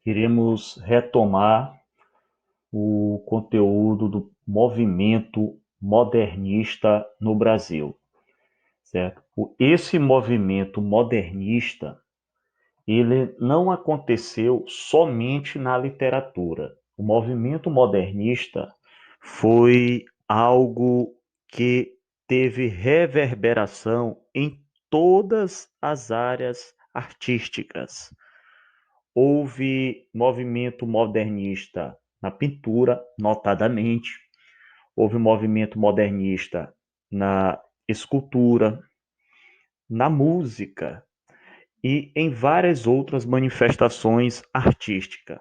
iremos retomar o conteúdo do movimento modernista no Brasil, certo? Esse movimento modernista, ele não aconteceu somente na literatura. O movimento modernista foi algo que teve reverberação em todas as áreas artísticas. Houve movimento modernista na pintura, notadamente. Houve movimento modernista na escultura, na música e em várias outras manifestações artísticas,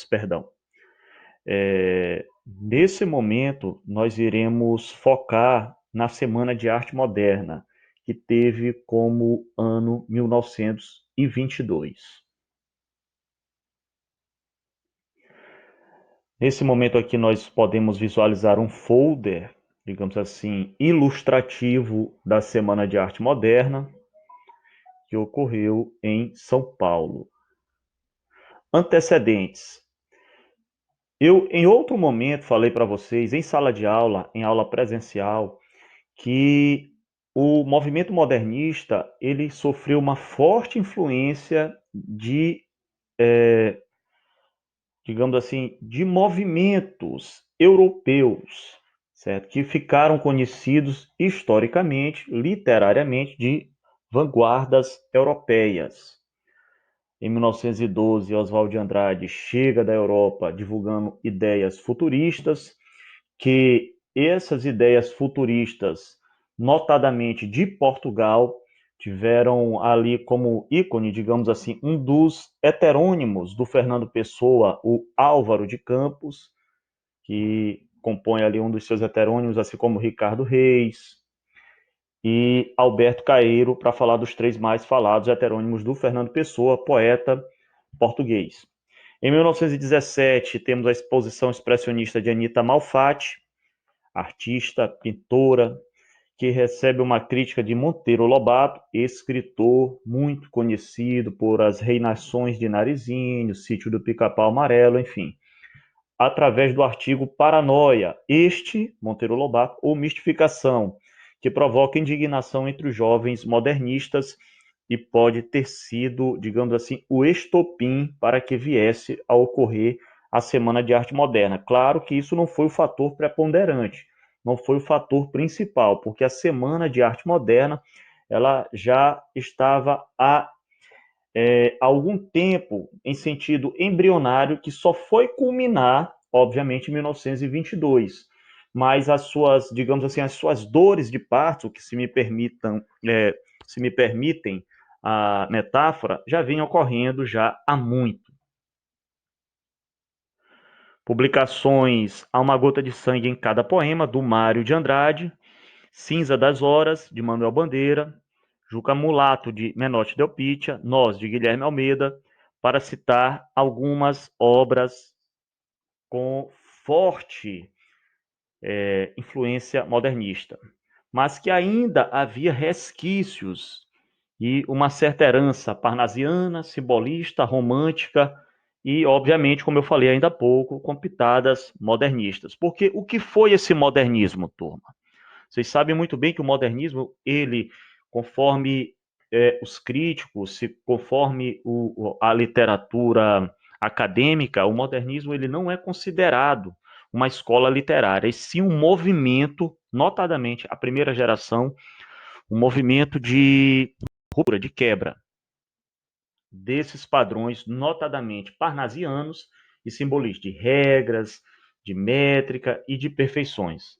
perdão. Nesse momento, nós iremos focar na Semana de Arte Moderna, que teve como ano 1922. Nesse momento aqui, nós podemos visualizar um folder, digamos assim, ilustrativo da Semana de Arte Moderna, que ocorreu em São Paulo. Antecedentes. Eu, em outro momento, falei para vocês, em sala de aula, em aula presencial, que o movimento modernista ele sofreu uma forte influência de, digamos assim, de movimentos europeus, certo? Que ficaram conhecidos historicamente, literariamente, de vanguardas europeias. Em 1912, Oswald de Andrade chega da Europa divulgando ideias futuristas, que essas ideias futuristas, notadamente de Portugal, tiveram ali como ícone, digamos assim, um dos heterônimos do Fernando Pessoa, o Álvaro de Campos, que compõe ali um dos seus heterônimos, assim como Ricardo Reis e Alberto Caeiro, para falar dos três mais falados heterônimos do Fernando Pessoa, poeta português. Em 1917, temos a exposição expressionista de Anita Malfatti, artista, pintora, que recebe uma crítica de Monteiro Lobato, escritor muito conhecido por As Reinações de Narizinho, Sítio do Pica-Pau Amarelo, enfim, através do artigo Paranoia, Monteiro Lobato, ou Mistificação, que provoca indignação entre os jovens modernistas e pode ter sido, digamos assim, o estopim para que viesse a ocorrer a Semana de Arte Moderna. Claro que isso não foi o fator preponderante, não foi o fator principal, porque a Semana de Arte Moderna ela já estava há algum tempo em sentido embrionário, que só foi culminar, obviamente, em 1922. Mas as suas, digamos assim, as suas dores de parto, que se me permitem a metáfora, já vinham ocorrendo já há muito. Publicações Há uma Gota de Sangue em Cada Poema, do Mário de Andrade, Cinza das Horas, de Manuel Bandeira, Juca Mulato, de Menotti Del Pitta, Nós, de Guilherme Almeida, para citar algumas obras com forte influência modernista, mas que ainda havia resquícios e uma certa herança parnasiana, simbolista, romântica e, obviamente, como eu falei ainda há pouco, com pitadas modernistas. Porque o que foi esse modernismo, turma? Vocês sabem muito bem que o modernismo, ele, conforme os críticos, conforme a literatura acadêmica, o modernismo ele não é considerado uma escola literária, e sim um movimento, notadamente a primeira geração, um movimento de ruptura, de quebra desses padrões, notadamente parnasianos e simbolistas, de regras, de métrica e de perfeições.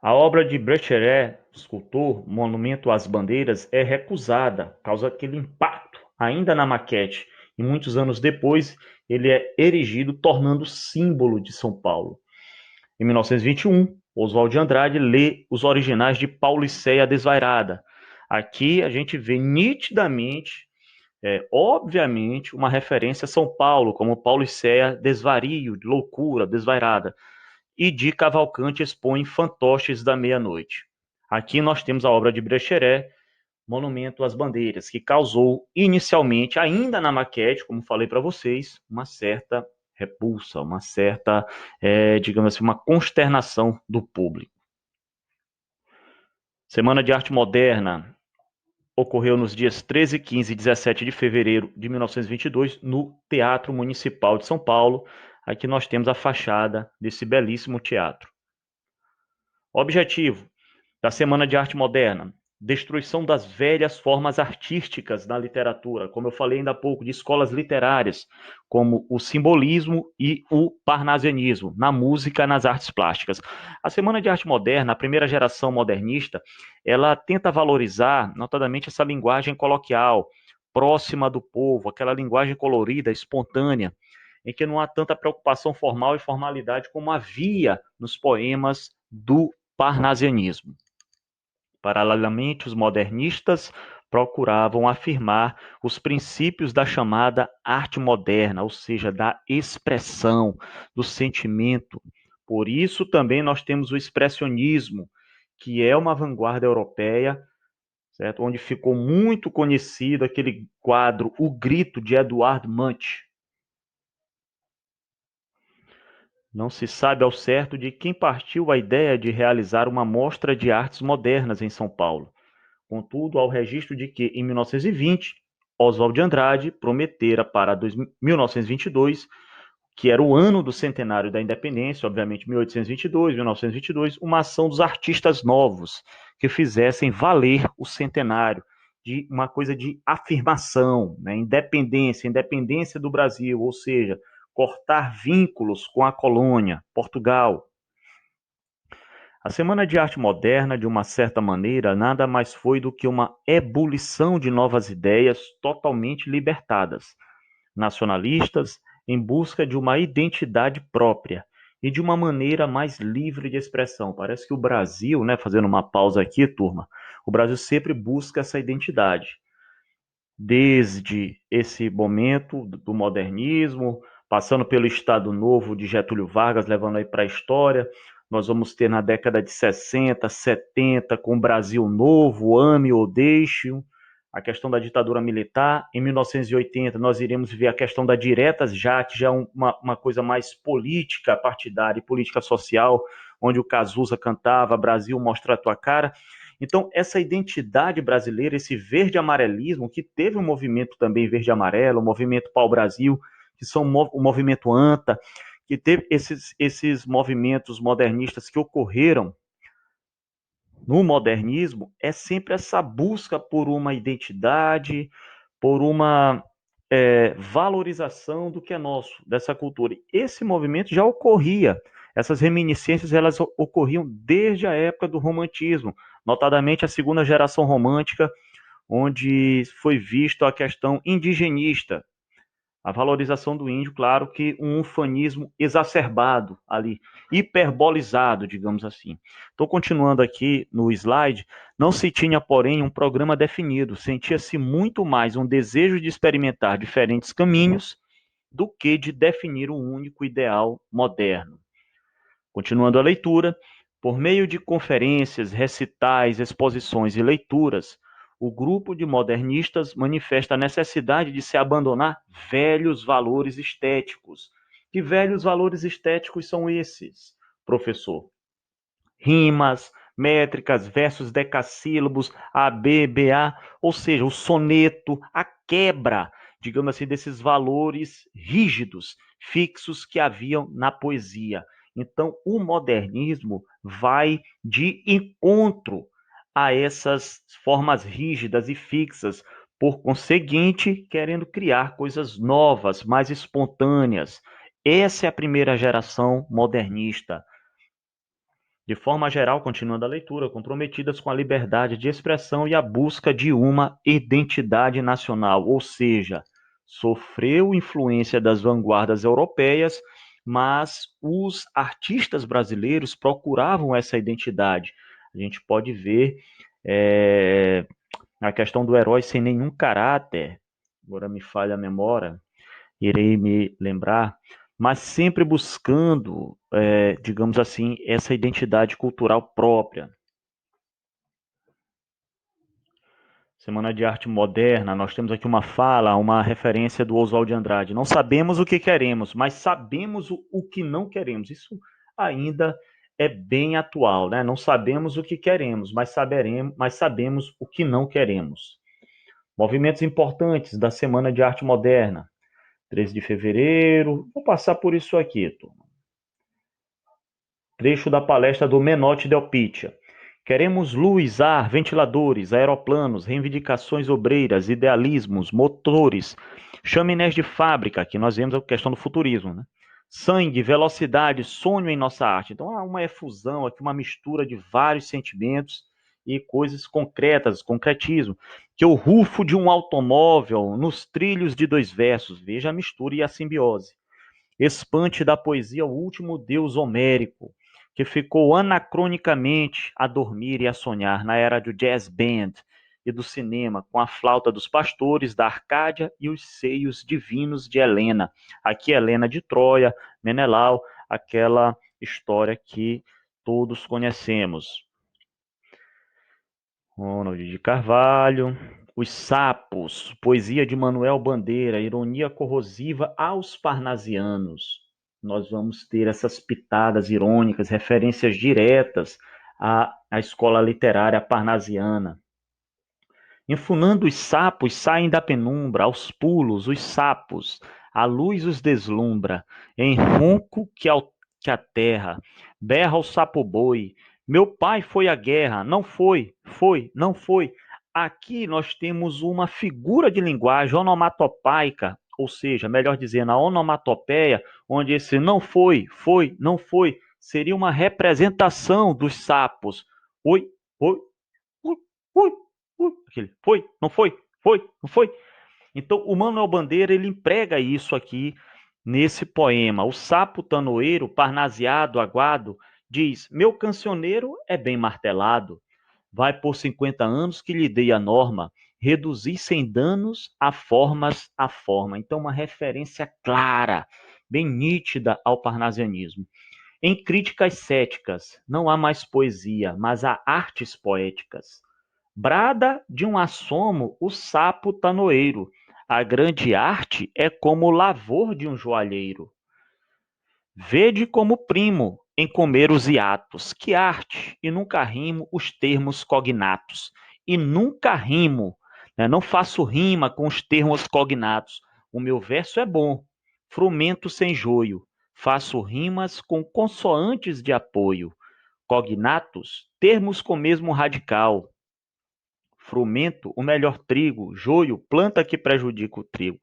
A obra de Brecheret, escultor, Monumento às Bandeiras, é recusada, causa aquele impacto ainda na maquete. E muitos anos depois, ele é erigido, tornando símbolo de São Paulo. Em 1921, Oswald de Andrade lê os originais de Pauliceia Desvairada. Aqui a gente vê nitidamente, obviamente, uma referência a São Paulo, como Pauliceia Desvario, de loucura, desvairada, e de Cavalcante expõe Fantoches da Meia-Noite. Aqui nós temos a obra de Brecheret, Monumento às Bandeiras, que causou inicialmente, ainda na maquete, como falei para vocês, uma certa repulsa, uma certa, digamos assim, uma consternação do público. Semana de Arte Moderna ocorreu nos dias 13, 15 e 17 de fevereiro de 1922 no Teatro Municipal de São Paulo. Aqui nós temos a fachada desse belíssimo teatro. Objetivo da Semana de Arte Moderna: destruição das velhas formas artísticas na literatura, como eu falei ainda há pouco, de escolas literárias, como o simbolismo e o parnasianismo, na música, nas artes plásticas. A Semana de Arte Moderna, a primeira geração modernista, ela tenta valorizar, notadamente, essa linguagem coloquial, próxima do povo, aquela linguagem colorida, espontânea, em que não há tanta preocupação formal e formalidade como havia nos poemas do parnasianismo. Paralelamente, os modernistas procuravam afirmar os princípios da chamada arte moderna, ou seja, da expressão, do sentimento. Por isso também nós temos o expressionismo, que é uma vanguarda europeia, certo? Onde ficou muito conhecido aquele quadro O Grito, de Edvard Munch. Não se sabe ao certo de quem partiu a ideia de realizar uma mostra de artes modernas em São Paulo. Contudo, há o registro de que, em 1920, Oswald de Andrade prometera para 1922, que era o ano do centenário da independência, obviamente 1822, 1922, uma ação dos artistas novos que fizessem valer o centenário, de uma coisa de afirmação, né? Independência do Brasil, ou seja, cortar vínculos com a colônia, Portugal. A Semana de Arte Moderna, de uma certa maneira, nada mais foi do que uma ebulição de novas ideias totalmente libertadas, nacionalistas, em busca de uma identidade própria e de uma maneira mais livre de expressão. Parece que o Brasil, né, fazendo uma pausa aqui, turma, o Brasil sempre busca essa identidade. Desde esse momento do modernismo, passando pelo Estado Novo de Getúlio Vargas, levando aí para a história, nós vamos ter na década de 60, 70, com o Brasil Novo, ame ou deixe, a questão da ditadura militar. Em 1980, nós iremos ver a questão da diretas já, que já é uma coisa mais política partidária e política social, onde o Cazuza cantava Brasil, mostra a tua cara. Então, essa identidade brasileira, esse verde-amarelismo, que teve um movimento também verde-amarelo, o movimento Pau-Brasil, que são o movimento ANTA, que teve esses movimentos modernistas que ocorreram no modernismo, é sempre essa busca por uma identidade, por uma valorização do que é nosso, dessa cultura. Esse movimento já ocorria, essas reminiscências elas ocorriam desde a época do romantismo, notadamente a segunda geração romântica, onde foi visto a questão indigenista, a valorização do índio, claro que um ufanismo exacerbado ali, hiperbolizado, digamos assim. Estou continuando aqui no slide. Não se tinha, porém, um programa definido. Sentia-se muito mais um desejo de experimentar diferentes caminhos do que de definir um único ideal moderno. Continuando a leitura, por meio de conferências, recitais, exposições e leituras, o grupo de modernistas manifesta a necessidade de se abandonar velhos valores estéticos. Que velhos valores estéticos são esses, professor? Rimas, métricas, versos decassílabos, AB, BA, ou seja, o soneto, a quebra, digamos assim, desses valores rígidos, fixos que haviam na poesia. Então, o modernismo vai de encontro a essas formas rígidas e fixas, por conseguinte, querendo criar coisas novas, mais espontâneas. Essa é a primeira geração modernista. De forma geral, continuando a leitura, comprometidas com a liberdade de expressão e a busca de uma identidade nacional, ou seja, sofreu influência das vanguardas europeias, mas os artistas brasileiros procuravam essa identidade. A gente pode ver a questão do herói sem nenhum caráter, agora me falha a memória, irei me lembrar, mas sempre buscando, digamos assim, essa identidade cultural própria. Semana de Arte Moderna, nós temos aqui uma fala, uma referência do Oswald de Andrade. Não sabemos o que queremos, mas sabemos o que não queremos. Isso ainda é bem atual, né? Não sabemos o que queremos, mas sabemos o que não queremos. Movimentos importantes da Semana de Arte Moderna. 13 de fevereiro. Vou passar por isso aqui, turma. Trecho da palestra do Menotti Del Pitta. Queremos luz, ar, ventiladores, aeroplanos, reivindicações obreiras, idealismos, motores, chaminés de fábrica, que nós vemos a questão do futurismo, né? Sangue, velocidade, sonho em nossa arte. Então há uma efusão aqui, uma mistura de vários sentimentos e coisas concretas, concretismo. Que o rufo de um automóvel nos trilhos de dois versos. Veja a mistura e a simbiose. Espante da poesia o último deus homérico, que ficou anacronicamente a dormir e a sonhar na era do jazz band e do cinema, com a flauta dos pastores da Arcádia e os seios divinos de Helena. Aqui Helena de Troia, Menelau, aquela história que todos conhecemos. Ronald de Carvalho. Os Sapos, poesia de Manuel Bandeira, ironia corrosiva aos parnasianos. Nós vamos ter essas pitadas irônicas, referências diretas à escola literária parnasiana. Enfunando os sapos saem da penumbra, aos pulos os sapos, a luz os deslumbra, em ronco que a terra, berra o sapo-boi, meu pai foi à guerra, não foi, foi, não foi. Aqui nós temos uma figura de linguagem onomatopaica, ou seja, melhor dizendo, a onomatopeia, onde esse não foi, foi, não foi, seria uma representação dos sapos. Oi, oi, oi, oi. Aquele, foi, não foi. Então, o Manuel Bandeira, ele emprega isso aqui nesse poema. O sapo tanoeiro, parnasiado, aguado, diz, meu cancioneiro é bem martelado, vai por 50 anos que lhe dei a norma, reduzir sem danos a formas a forma. Então, uma referência clara, bem nítida ao parnasianismo. Em críticas céticas, não há mais poesia, mas há artes poéticas. Brada de um assomo o sapo tanoeiro. A grande arte é como o lavor de um joalheiro. Vede como primo em comer os hiatos. Que arte! E nunca rimo os termos cognatos. E nunca rimo, né? Não faço rima com os termos cognatos. O meu verso é bom, frumento sem joio. Faço rimas com consoantes de apoio. Cognatos, termos com mesmo radical. Frumento, o melhor trigo, joio, planta que prejudica o trigo.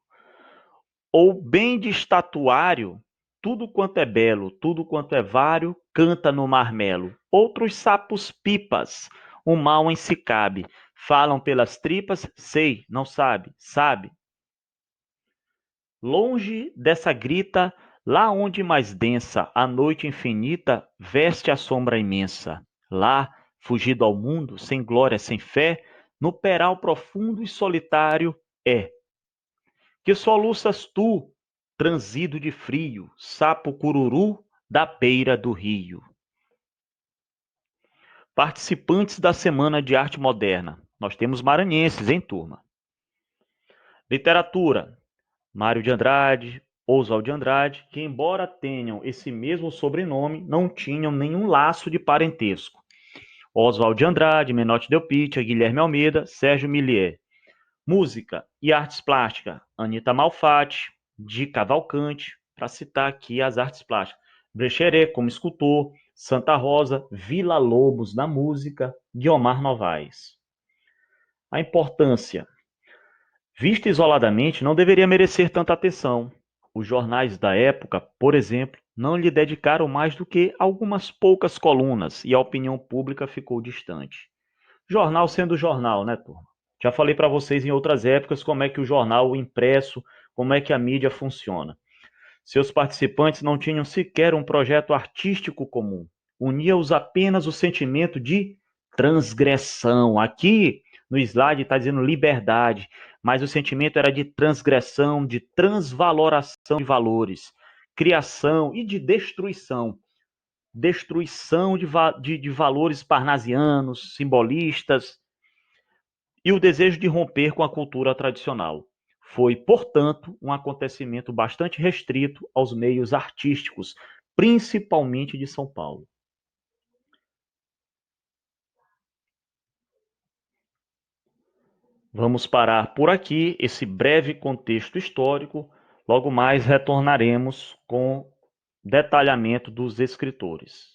Ou bem de estatuário, tudo quanto é belo, tudo quanto é vário, canta no marmelo. Outros sapos pipas, o mal em si cabe, falam pelas tripas, sei, não sabe, sabe. Longe dessa grita, lá onde mais densa a noite infinita veste a sombra imensa. Lá, fugido ao mundo, sem glória, sem fé, no peral profundo e solitário é. Que soluças tu, transido de frio, sapo cururu da beira do rio. Participantes da Semana de Arte Moderna. Nós temos maranhenses, hein, turma? Literatura. Mário de Andrade, Oswald de Andrade, que embora tenham esse mesmo sobrenome, não tinham nenhum laço de parentesco. Oswald de Andrade, Menotti Del Pitta, Guilherme Almeida, Sérgio Millier. Música e artes plásticas, Anita Malfatti, de Cavalcante, para citar aqui as artes plásticas. Brecheret como escultor, Santa Rosa, Vila Lobos na música, Guiomar Novaes. A importância. Vista isoladamente, não deveria merecer tanta atenção. Os jornais da época, por exemplo, não lhe dedicaram mais do que algumas poucas colunas e a opinião pública ficou distante. Jornal sendo jornal, né, turma? Já falei para vocês em outras épocas como é que o jornal, o impresso, como é que a mídia funciona. Seus participantes não tinham sequer um projeto artístico comum. Unia-os apenas o sentimento de transgressão. Aqui no slide está dizendo liberdade, mas o sentimento era de transgressão, de transvaloração de valores, criação e de destruição. Destruição de valores parnasianos, simbolistas, e o desejo de romper com a cultura tradicional. Foi, portanto, um acontecimento bastante restrito aos meios artísticos, principalmente de São Paulo. Vamos parar por aqui esse breve contexto histórico. Logo mais retornaremos com detalhamento dos escritores.